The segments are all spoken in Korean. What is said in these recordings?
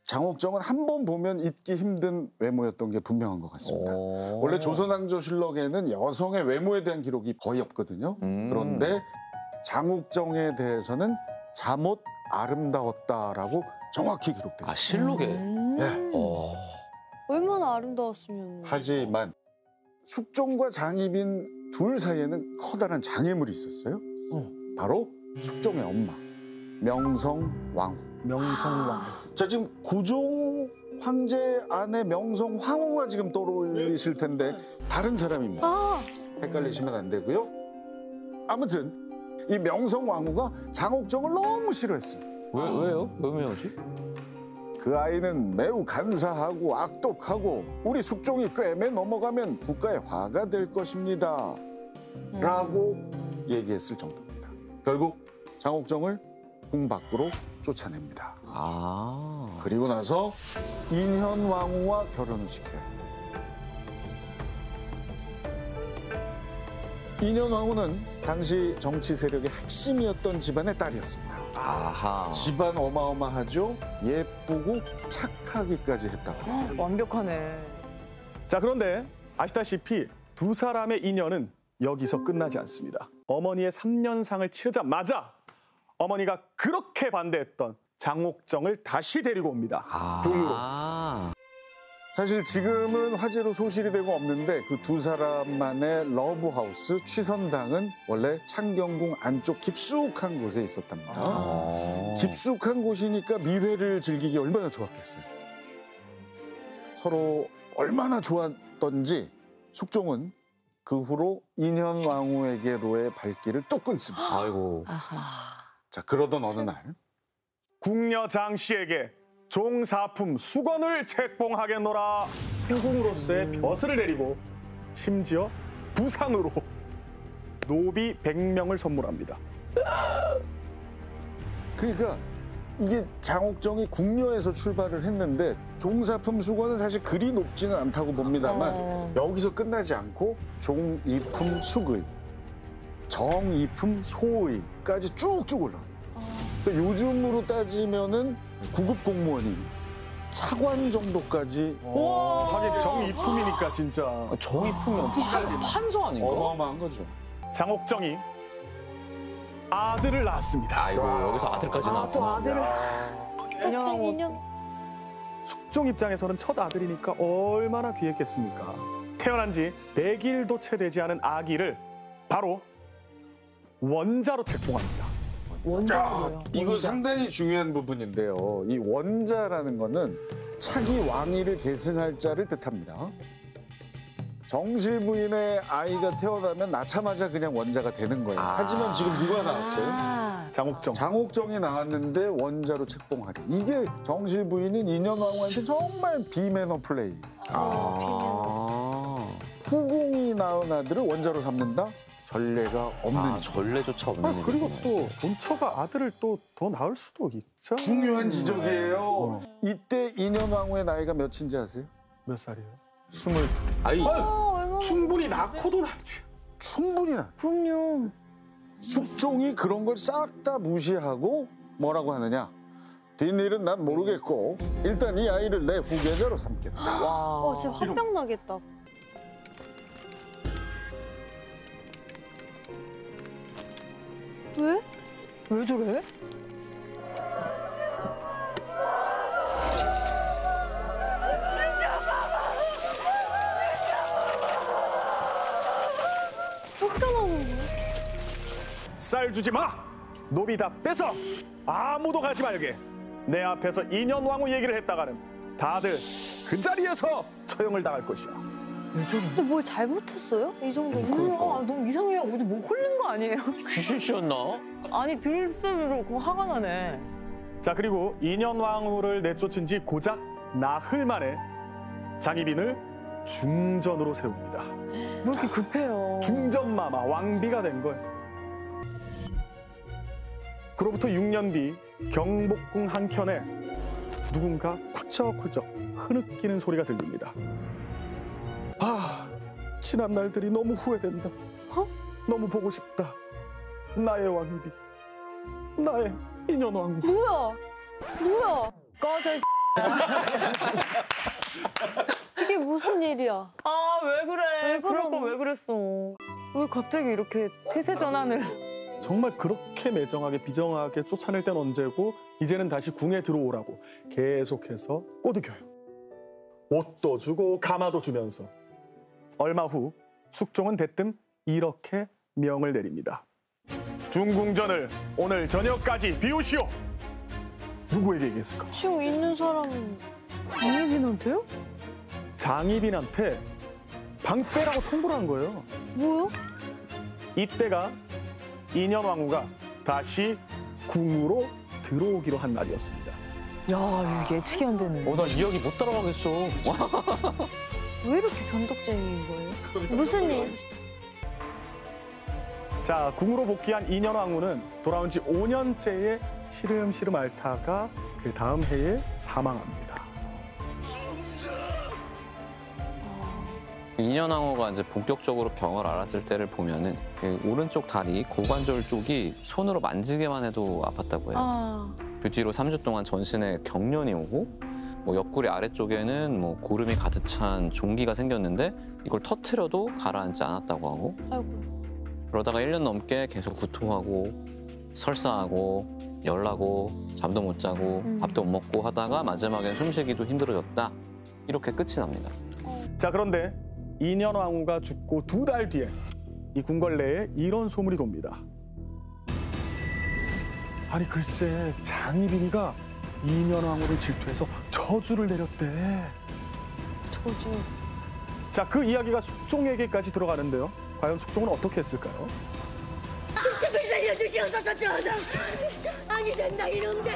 장옥정은 한 번 보면 잊기 힘든 외모였던 게 분명한 것 같습니다. 원래 조선왕조실록에는 여성의 외모에 대한 기록이 거의 없거든요. 그런데 장옥정에 대해서는 잠옷 아름다웠다라고 정확히 기록되어 있습니다. 아, 실록에? 네. 얼마나 아름다웠으면. 하지만 숙종과 장희빈 둘 사이에는 커다란 장애물이 있었어요. 바로 숙종의 엄마, 명성왕후. 명성왕후. 자, 지금 고종 황제 아내 명성황후가 지금 떠오르실 텐데 다른 사람입니다. 헷갈리시면 안 되고요. 아무튼 이 명성왕후가 장옥정을 너무 싫어했어요. 왜요? 왜 매우지? 그 아이는 매우 간사하고 악독하고 우리 숙종이 꿰매 넘어가면 국가에 화가 될 것입니다. 라고 얘기했을 정도입니다. 결국 장옥정을 궁 밖으로 쫓아냅니다. 그리고 나서 인현왕후와 결혼을 시켜요. 인현왕후는 당시 정치 세력의 핵심이었던 집안의 딸이었습니다. 아하. 집안 어마어마하죠. 예쁘고 착하기까지 했다고 합니다. 완벽하네. 자, 그런데 아시다시피 두 사람의 인연은 여기서 끝나지 않습니다. 어머니의 3년상을 치르자마자 어머니가 그렇게 반대했던 장옥정을 다시 데리고 옵니다. 궁으로. 사실 지금은 화제로 소실이 되고 없는데 그 두 사람만의 러브하우스 취선당은 원래 창경궁 안쪽 깊숙한 곳에 있었답니다. 깊숙한 곳이니까 미회를 즐기기 얼마나 좋았겠어요. 서로 얼마나 좋았던지 숙종은 그 후로 인현왕후에게로의 발길을 또 끊습니다. 아이고. 자, 그러던 어느 날 궁녀 장씨에게 종사품 수건을 책봉하겠노라. 후궁으로서의 벼슬을 내리고 심지어 부상으로 노비 100명을 선물합니다. 그러니까 이게 장옥정이 궁녀에서 출발을 했는데 종사품 수건은 사실 그리 높지는 않다고 봅니다만 여기서 끝나지 않고 종이품 숙의, 정이품 소의까지 쭉쭉 올라옵니다. 그러니까 요즘으로 따지면은 구급 공무원이 차관 정도까지. 하긴 정이품이니까 진짜. 정이품이면 판서 아닌가? 어마어마한 거죠. 장옥정이 아들을 낳았습니다. 아이고, 여기서 아들까지 나왔구나. 또 아들을. 인현. 숙종 입장에서는 첫 아들이니까 얼마나 귀했겠습니까? 태어난 지 100일도 채 되지 않은 아기를 바로 원자로 책봉합니다. 원자로요. 이거 상당히 중요한 부분인데요. 이 원자라는 거는 차기 왕위를 계승할 자를 뜻합니다. 정실 부인의 아이가 태어나면 낳자마자 그냥 원자가 되는 거예요. 하지만 지금 누가 나왔어요? 장옥정. 장옥정이 나왔는데 원자로 책봉하리. 이게 정실 부인인 인현왕후한테 정말 비매너 플레이. 후궁이 낳은 아들을 원자로 삼는다? 전례가 없는. 전례조차 없는. 그리고 또 본처가 아들을 또 더 낳을 수도 있죠. 중요한 지적이에요. 이때 인현왕후의 나이가 몇인지 아세요? 몇 살이에요? 22. 아이. 충분히 낳고도 낳지. 충분히 나. 그럼요. 숙종이 그런 걸 싹 다 무시하고 뭐라고 하느냐. 뒷일은 난 모르겠고 일단 이 아이를 내 후계자로 삼겠다. 와, 진짜 화병 나겠다. 왜? 왜 저래? 쫓겨나는 거야? 쌀 주지 마! 노비 다 뺏어! 아무도 가지 말게. 내 앞에서 인현왕후 얘기를 했다가는 다들 그 자리에서 처형을 당할 것이야. 근데 뭘 잘못했어요? 이 정도면? 너무 이상해요. 어디 뭐 홀린 거 아니에요? 귀신 씌웠나? 아니 들을수록 화가 나네. 자, 그리고 인현왕후를 내쫓은 지 고작 나흘 만에 장희빈을 중전으로 세웁니다. 왜 이렇게 급해요? 중전마마 왕비가 된 거예요. 그로부터 6년 뒤 경복궁 한켠에 누군가 쿨쩍쿨쩍 흐느끼는 소리가 들립니다. 아, 지난 날들이 너무 후회된다. 너무 보고 싶다. 나의 왕비, 나의 인현왕후. 뭐야? 꺼져. 이게 무슨 일이야? 아, 왜 그래? 왜 그럴 그러노? 걸 왜 그랬어? 왜 갑자기 이렇게 태세 전환을? 정말 그렇게 매정하게 비정하게 쫓아낼 땐 언제고 이제는 다시 궁에 들어오라고 계속해서 꼬드겨요. 옷도 주고 가마도 주면서. 얼마 후 숙종은 대뜸 이렇게 명을 내립니다. 중궁전을 오늘 저녁까지 비우시오. 누구에게 얘기했을까? 지금 있는 사람은 장혜빈한테요? 장희빈한테 방빼라고 통보를 한 거예요. 뭐요? 이때가 인현왕후가 다시 궁으로 들어오기로 한 날이었습니다. 야, 이거 예측이 안 되네. 나 이야기 못 따라가겠어. 왜 이렇게 변덕쟁이인 거예요? 무슨 일? 자, 궁으로 복귀한 인현왕후는 돌아온 지 5년째의 시름시름 앓다가 그 다음 해에 사망합니다. 인현왕후가 이제 본격적으로 병을 앓았을 때를 보면은 그 오른쪽 다리 고관절 쪽이 손으로 만지기만 해도 아팠다고 해요. 그 뒤로 3주 동안 전신에 경련이 오고 뭐 옆구리 아래쪽에는 뭐 고름이 가득 찬 종기가 생겼는데 이걸 터트려도 가라앉지 않았다고 하고 아이고. 그러다가 1년 넘게 계속 구토하고 설사하고 열나고 잠도 못 자고 밥도 못 먹고 하다가 마지막엔 숨쉬기도 힘들어졌다. 이렇게 끝이 납니다. 자, 그런데 인현왕후가 죽고 2달 뒤에 이 궁궐내에 이런 소문이 돕니다. 아니 글쎄 장희빈이가 인현왕후를 질투해서 저주를 내렸대. 저주. 자, 그 이야기가 숙종에게까지 들어가는데요. 과연 숙종은 어떻게 했을까요? 제발 살려주시옵소서 전하. 아니 된다 이런데.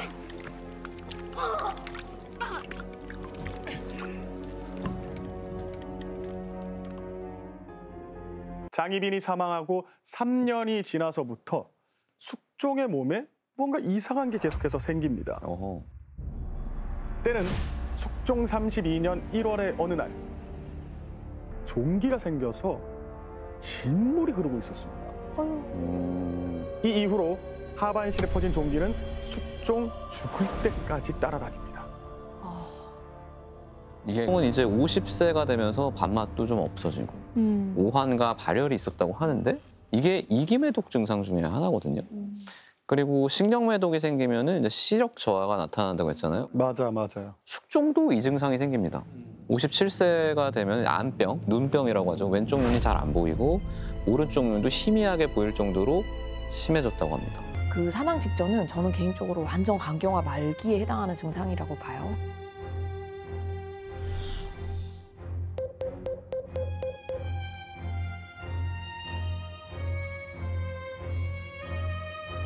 장희빈이 사망하고 3년이 지나서부터 숙종의 몸에 뭔가 이상한 게 계속해서 생깁니다. 어허. 때는 숙종 32년 1월의 어느 날 종기가 생겨서 진물이 흐르고 있었습니다. 아유. 이 이후로 하반신에 퍼진 종기는 숙종 죽을 때까지 따라다닙니다. 이게 은 이제 50세가 되면서 밥맛도 좀 없어지고 오한과 발열이 있었다고 하는데 이게 이기매독 증상 중에 하나거든요. 그리고 신경매독이 생기면은 이제 시력 저하가 나타난다고 했잖아요. 맞아요. 숙종도 이 증상이 생깁니다. 57세가 되면 안병, 눈병이라고 하죠. 왼쪽 눈이 잘 안 보이고 오른쪽 눈도 희미하게 보일 정도로 심해졌다고 합니다. 그 사망 직전은 저는 개인적으로 완전 간경화 말기에 해당하는 증상이라고 봐요.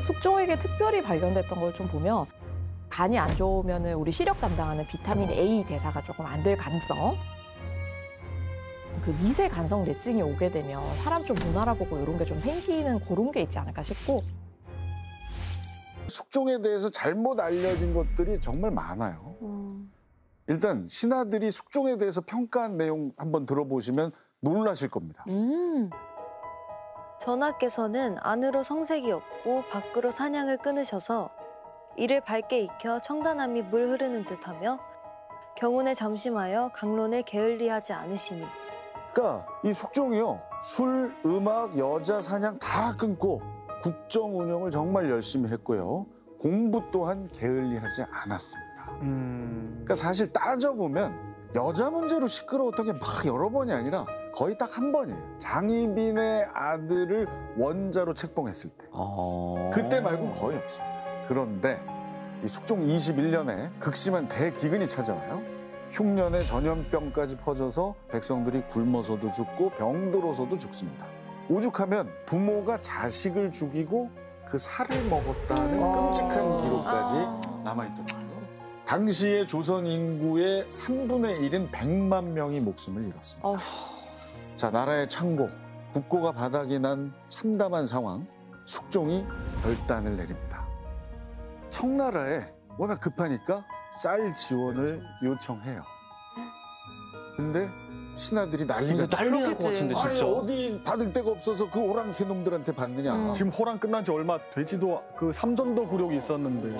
숙종에게 특별히 발견됐던 걸 좀 보면 간이 안 좋으면 우리 시력 담당하는 비타민 A 대사가 조금 안 될 가능성, 그 미세 간성 뇌증이 오게 되면 사람 좀 못 알아보고 이런 게 좀 생기는 그런 게 있지 않을까 싶고. 숙종에 대해서 잘못 알려진 것들이 정말 많아요. 일단 신하들이 숙종에 대해서 평가한 내용 한번 들어보시면 놀라실 겁니다. 전하께서는 안으로 성색이 없고 밖으로 사냥을 끊으셔서 이를 밝게 익혀 청단함이 물 흐르는 듯하며 경운에 잠심하여 강론을 게을리하지 않으시니. 그러니까 이 숙종이요. 술, 음악, 여자 사냥 다 끊고 국정 운영을 정말 열심히 했고요. 공부 또한 게을리하지 않았습니다. 그러니까 사실 따져보면 여자 문제로 시끄러웠던 게 막 여러 번이 아니라 거의 딱 한 번이에요. 장희빈의 아들을 원자로 책봉했을 때. 그때 말고는 거의 없어요. 그런데 이 숙종 21년에 극심한 대기근이 찾아와요. 흉년에 전염병까지 퍼져서 백성들이 굶어서도 죽고 병들어서도 죽습니다. 오죽하면 부모가 자식을 죽이고 그 살을 먹었다는 끔찍한 기록까지 남아있던 거예요. 당시의 조선 인구의 3분의 1인 100만 명이 목숨을 잃었습니다. 자, 나라의 창고, 국고가 바닥이 난 참담한 상황, 숙종이 결단을 내립니다. 청나라에 워낙 급하니까 쌀 지원을 요청해요. 근데 신하들이 난리 난리 날 것 같은데 아니, 진짜. 어디 받을 데가 없어서 그 오랑캐 놈들한테 받느냐. 지금 호랑 끝난 지 얼마 되지도 그 삼전도 굴욕이 있었는데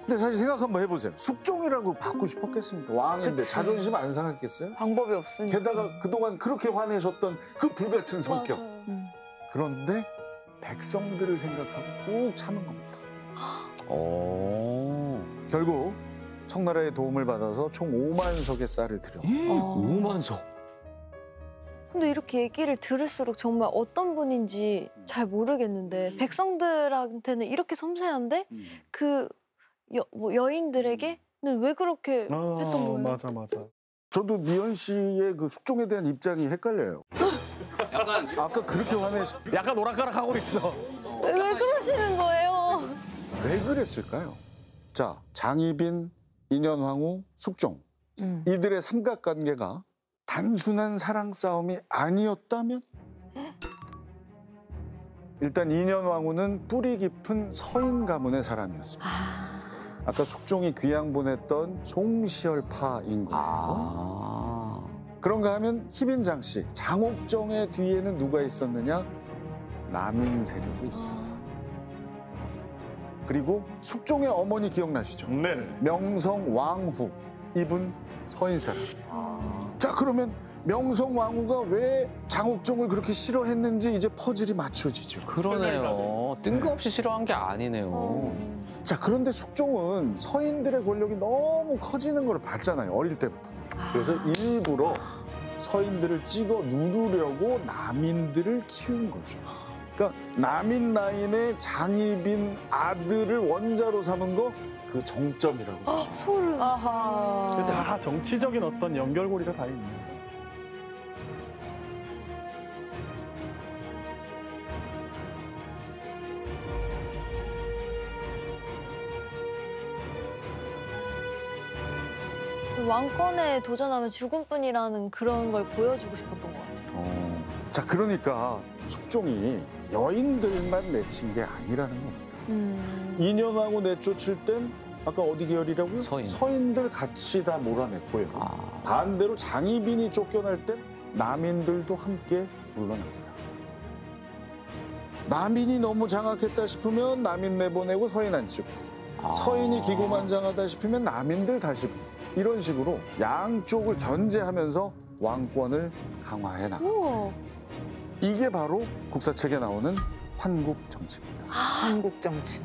근데 사실 생각 한번 해보세요. 숙종이라고 받고 싶었겠습니까? 왕인데 그치. 자존심 안 상했겠어요? 방법이 없으니까. 게다가 그동안 그렇게 화내셨던 그 불같은 성격. 맞아요. 그런데 백성들을 생각하고 꾹 참은 겁니다. 결국 청나라의 도움을 받아서 총 5만 석의 쌀을 들여. 5만 석. 근데 이렇게 얘기를 들을수록 정말 어떤 분인지 잘 모르겠는데 백성들한테는 이렇게 섬세한데 그 여인들에게는 왜 그렇게 했던 거예요? 맞아. 저도 미연 씨의 그 숙종에 대한 입장이 헷갈려요. 아까 그렇게 약간 오락가락하고 있어. 왜 그러시는 거예요? 왜 그랬을까요? 자, 장희빈, 인현왕후, 숙종. 이들의 삼각관계가 단순한 사랑 싸움이 아니었다면? 일단 인현왕후는 뿌리 깊은 서인 가문의 사람이었습니다. 아까 숙종이 귀양 보냈던 송시열파인 거예요. 그런가 하면 희빈장 씨, 장옥정의 뒤에는 누가 있었느냐? 남인 세력이 있습니다. 그리고 숙종의 어머니 기억나시죠? 네네. 명성왕후, 이분 서인 사람. 자, 그러면 명성왕후가 왜 장옥정을 그렇게 싫어했는지 이제 퍼즐이 맞춰지죠. 그러네요. 뜬금없이 싫어한 게 아니네요. 자, 그런데 숙종은 서인들의 권력이 너무 커지는 걸 봤잖아요, 어릴 때부터. 그래서 일부러 서인들을 찍어 누르려고 남인들을 키운 거죠. 그러니까 남인 라인의 장희빈 아들을 원자로 삼은 거 그 정점이라고 보시면 돼요. 소름. 다 정치적인 어떤 연결고리가 다 있네요. 왕권에 도전하면 죽음뿐이라는 그런 걸 보여주고 싶었던 것 같아요. 자, 그러니까 숙종이 여인들만 내친 게 아니라는 겁니다. 인현왕후 내쫓을 땐 아까 어디 계열이라고요? 서인들 같이 다 몰아냈고요. 반대로 장희빈이 쫓겨날 땐 남인들도 함께 물러납니다. 남인이 너무 장악했다 싶으면 남인 내보내고 서인 앉히고, 서인이 기고만장하다 싶으면 남인들 다시 이런 식으로 양쪽을 견제하면서 왕권을 강화해 나갑니다. 이게 바로 국사책에 나오는 환국 정치입니다. 한국 정치.